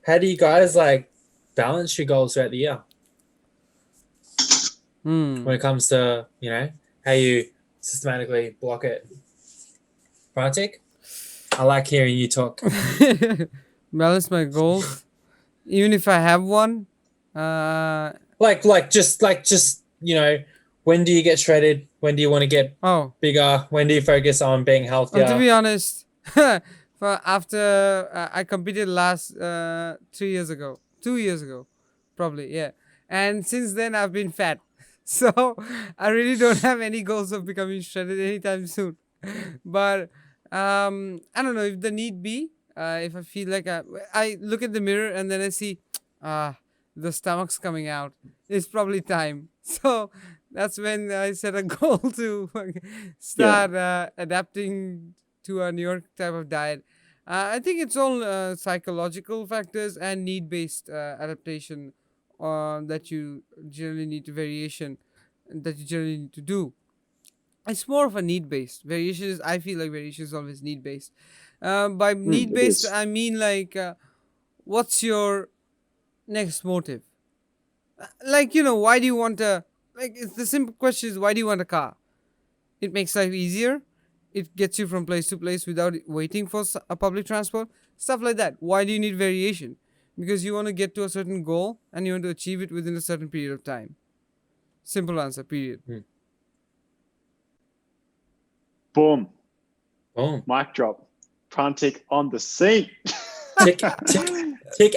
how do you guys like balance your goals throughout the year when it comes to how you systematically block it? Frantic, I like hearing you talk. Balance my goals, even if I have one. Just when do you get shredded? When do you want to get Oh, bigger? When do you focus on being to healthier? be honest, for after I competed last 3 years ago, 2 years ago, probably, yeah. And since then I've been fat, so I really don't have any goals of becoming shredded anytime soon. But I don't know if the need be. If I feel like I look at the mirror and then I see, ah, the stomach's coming out. It's probably time. So that's when I set a goal to Yeah. start adapting to a newer type of diet. I think it's all psychological factors and need-based adaptation that you generally need to variation that you generally need to do. It's more of a need-based variation. I feel like variation is always need-based. By It need-based, is. I mean like, what's your next motive? Like why do you want a like? It's the simple question is why do you want a car? It makes life easier. It gets you from place to place without waiting for a public transport. Stuff like that. Why do you need variation? Because you want to get to a certain goal and you want to achieve it within a certain period of time. Simple answer, period. Boom. Boom. Mic drop. Prantic on the scene. Tick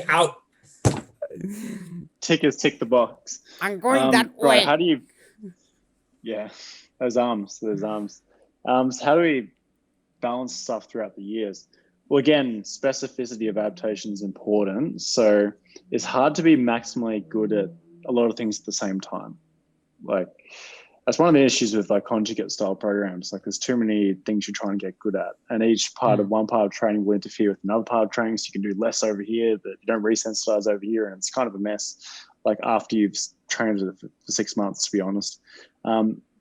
out. Tickers tick the box. I'm going that Right, way. how do you... Yeah, those arms. So how do we balance stuff throughout the years? Well, again, specificity of adaptation is important. So it's hard to be maximally good at a lot of things at the same time. Like, that's one of the issues with like conjugate style programs. Like, there's too many things you're trying to get good at, and each part of one part of training will interfere with another part of training. So you can do less over here, but you don't resensitize over here, and it's kind of a mess. Like, after you've trained it for 6 months, to be honest.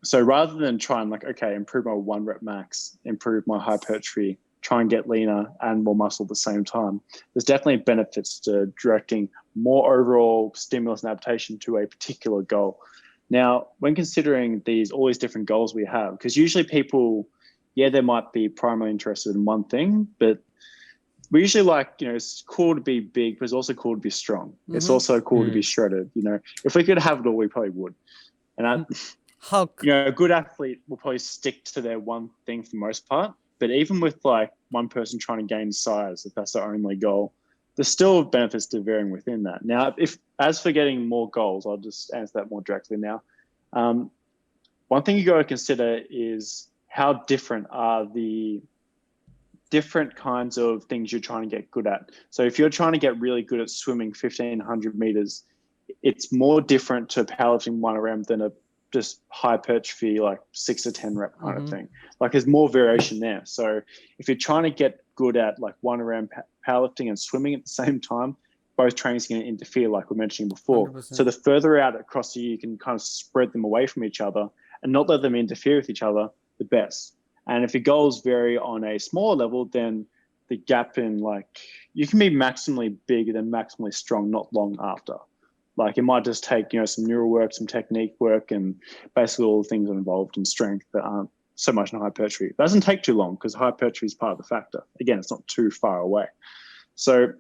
So rather than try and like, okay, improve my 1 rep max, improve my hypertrophy, try and get leaner and more muscle at the same time, there's definitely benefits to directing more overall stimulus and adaptation to a particular goal. Now, when considering all these different goals we have, because usually people, they might be primarily interested in one thing, but we usually like, it's cool to be big, but it's also cool to be strong. It's also cool to be shredded. If we could have it all, we probably would. And Hulk. a good athlete will probably stick to their one thing for the most part. But even with like one person trying to gain size, if that's their only goal, there's still benefits to varying within that. Now, as for getting more goals, I'll just answer that more directly now. One thing you got to consider is how different are the different kinds of things you're trying to get good at. So if you're trying to get really good at swimming 1,500 meters, it's more different to powerlifting 1RM than a just hypertrophy, like 6 to 10 rep kind of thing. Like, there's more variation there. So if you're trying to get good at like 1RM powerlifting and swimming at the same time, both trainings are going to interfere, like we mentioned before. 100%. So the further out across the year you can kind of spread them away from each other and not let them interfere with each other, the best. And if your goals vary on a smaller level, then the gap in, like, you can be maximally big and then maximally strong not long after. Like, it might just take, some neural work, some technique work, and basically all the things involved in strength that aren't so much in hypertrophy. It doesn't take too long because hypertrophy is part of the factor. Again, it's not too far away. So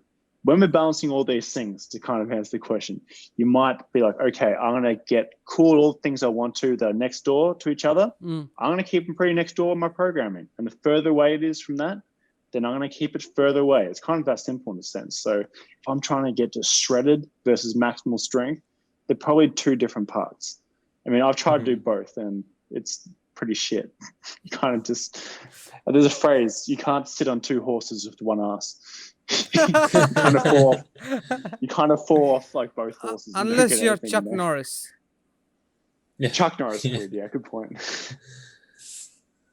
when we're balancing all these things, to kind of answer the question, you might be like, okay, I'm going to get cool all the things I want to that are next door to each other. I'm going to keep them pretty next door in my programming. And the further away it is from that, then I'm going to keep it further away. It's kind of that simple in a sense. So if I'm trying to get to shredded versus maximal strength, they're probably two different parts. I mean, I've tried to do both, and it's pretty shit. You kind of just, there's a phrase, you can't sit on two horses with one ass. You kind of fall off like both horses. Unless you're Chuck Norris. Yeah. Chuck Norris would, good point.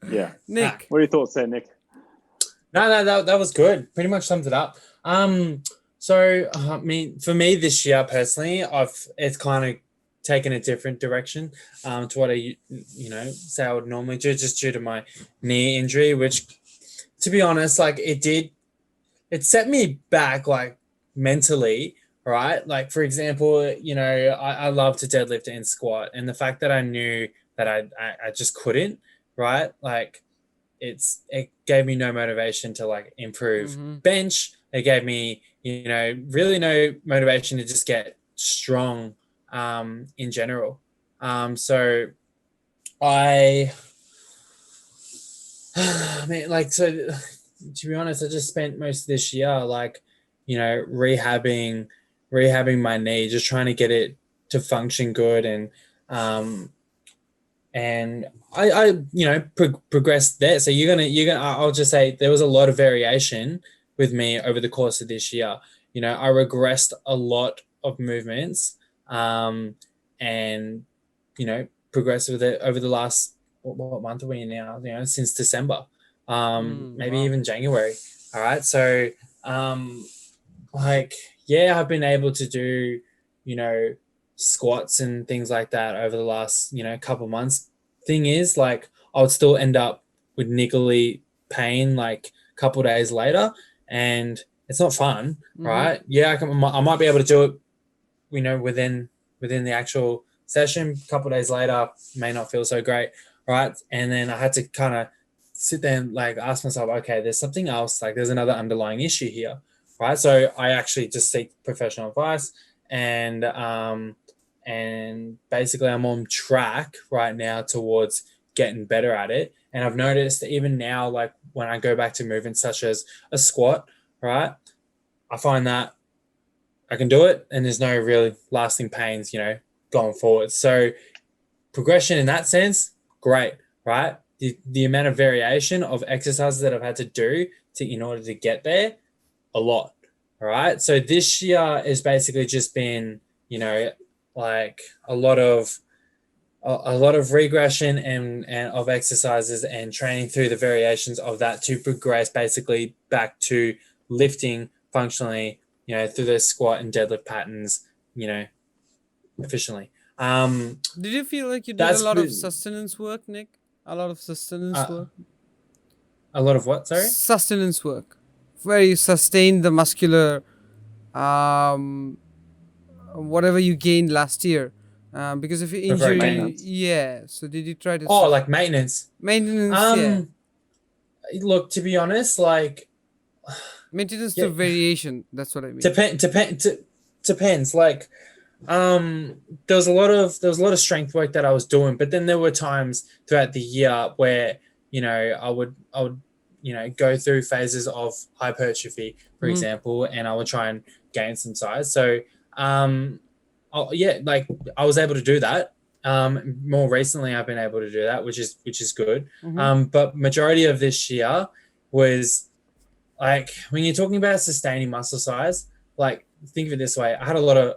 Yeah. Nick. What are your thoughts there, Nick? No, that was good. Pretty much sums it up. So I mean, for me this year personally, it's kind of taken a different direction to what I say I would normally do, just due to my knee injury, which, to be honest, like, it did it set me back like mentally, right? Like for example, I love to deadlift and squat, and the fact that I knew that I just couldn't, right? Like it gave me no motivation to like improve Mm-hmm. bench. It gave me, really no motivation to just get strong in general. So I, I mean, like, so to be honest, I just spent most of this year like, rehabbing my knee, just trying to get it to function good, um, and I progressed there. So I'll just say there was a lot of variation with me over the course of this year. I regressed a lot of movements, and progressed with it over the last what month are we in now? Since December, maybe Wow. even January. All right, so um, like yeah, I've been able to do you know squats and things like that over the last couple months. Thing is, like, I would still end up with niggly pain like a couple days later, and it's not fun, Mm-hmm. right? Yeah, I might be able to do it, within the actual session. A couple days later, may not feel so great, right? And then I had to kind of sit there and like ask myself, okay, there's something else, like there's another underlying issue here, right? So I actually just seek professional advice, and basically I'm on track right now towards getting better at it. And I've noticed that even now, like when I go back to movements such as a squat, right, I find that I can do it and there's no really lasting pains, going forward. So progression in that sense, great, right? The amount of variation of exercises that I've had to do in order to get there, a lot. All right. So this year has basically just been, like a lot of regression and of exercises and training through the variations of that to progress basically back to lifting functionally, through those squat and deadlift patterns, efficiently. Did you feel like you did a That's lot of been sustenance work, Nick? A lot of sustenance uh, work? a lot of what? Sorry. Sustenance work, where you sustain the muscular, um, whatever you gained last year, because of your Preferred injury. Maintenance. Yeah. So did you try to Oh, like maintenance. maintenance? Yeah, Um, Look, to be honest, like, maintenance yeah, through variation. That's what I mean. depends. Like, um, there was a lot of strength work that I was doing, but then there were times throughout the year where I would go through phases of hypertrophy, for Mm-hmm. example, and I would try and gain some size. So, um, yeah, like I was able to do that. More recently, I've been able to do that, which is good. Mm-hmm. But majority of this year was like when you're talking about sustaining muscle size, like think of it this way: I had a lot of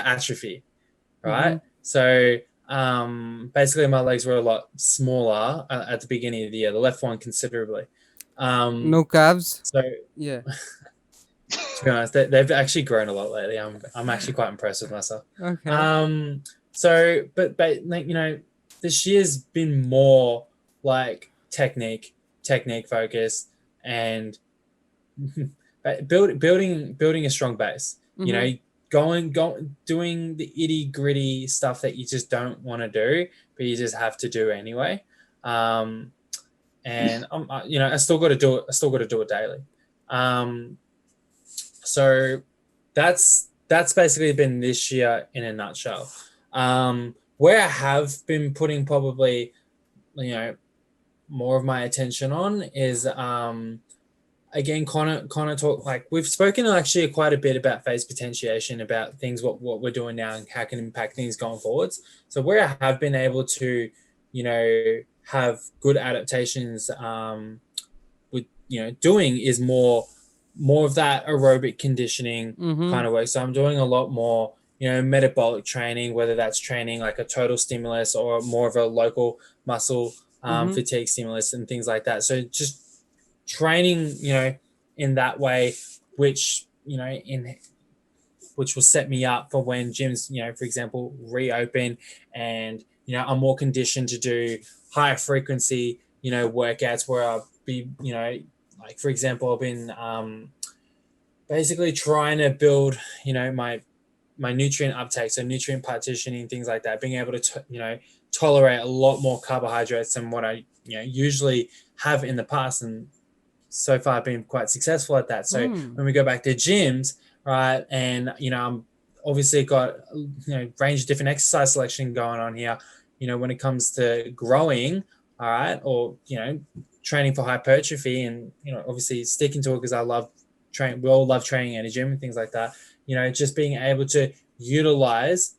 atrophy, Mm-hmm. right? So basically, my legs were a lot smaller at the beginning of the year. The left one considerably. Um, No calves. so Yeah. to be honest, they've actually grown a lot lately. I'm actually quite impressed with myself. Okay. But like this year's been more like technique focused, and building a strong base. Mm-hmm. Going doing the itty gritty stuff that you just don't want to do, but you just have to do anyway. Um, and I still got to do it. I still got to do it daily. Um, so that's basically been this year in a nutshell. Where I have been putting probably you know more of my attention on is again, Connor talk, like we've spoken actually quite a bit about phase potentiation, about things what we're doing now and how it can impact things going forwards. So where I have been able to, have good adaptations with doing is more of that aerobic conditioning Mm-hmm. kind of work. So I'm doing a lot more, metabolic training, whether that's training like a total stimulus or more of a local muscle Mm-hmm. fatigue stimulus and things like that. So just training, in that way, which in which will set me up for when gyms, for example, reopen, and I'm more conditioned to do higher frequency, workouts where I'll be, like for example, I've been basically trying to build, my nutrient uptake, so nutrient partitioning, things like that, being able to, tolerate a lot more carbohydrates than what I, usually have in the past. And so far I've been quite successful at that. So when we go back to gyms, right, and, I'm obviously got, range of different exercise selection going on here, when it comes to growing, all right, or, training for hypertrophy and, obviously sticking to it because I love training. We all love training in a gym and things like that. Just being able to utilize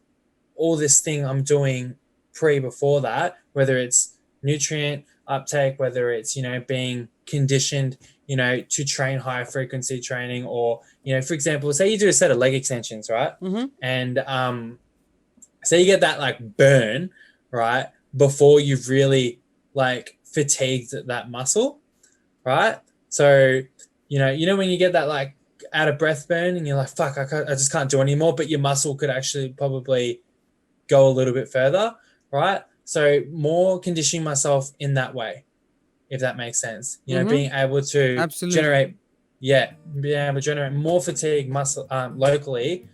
all this thing I'm doing before that, whether it's nutrient uptake, whether it's, being conditioned, to train high frequency training, or, for example, say you do a set of leg extensions, right? And say you get that like burn, right, before you've really like fatigued that muscle, right? So, when you get that like out of breath burn and you're like, fuck, I just can't do anymore, but your muscle could actually probably go a little bit further, right? So more conditioning myself in that way, if that makes sense. Being able to Absolutely. generate more fatigue muscle locally,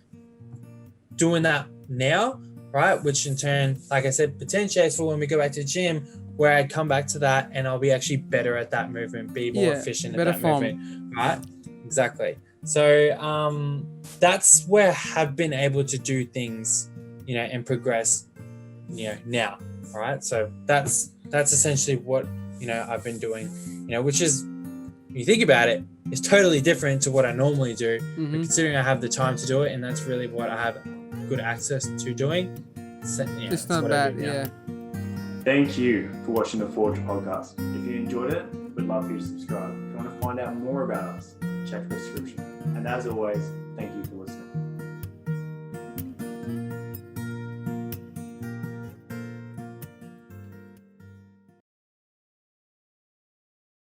doing that now, right? Which in turn, like I said, potentiates for when we go back to the gym, where I'd come back to that and I'll be actually better at that movement, be more efficient at that movement, right? Exactly. So that's where I have been able to do things, and progress, now. All right. So that's essentially what, I've been doing, which is, when you think about it, is totally different to what I normally do. But considering I have the time to do it, and that's really what I have good access to doing. It's not bad. Yeah. Thank you for watching the Forge podcast. If you enjoyed it, we'd love for you to subscribe. If you want to find out more about us, check the description. And as always, thank you for listening.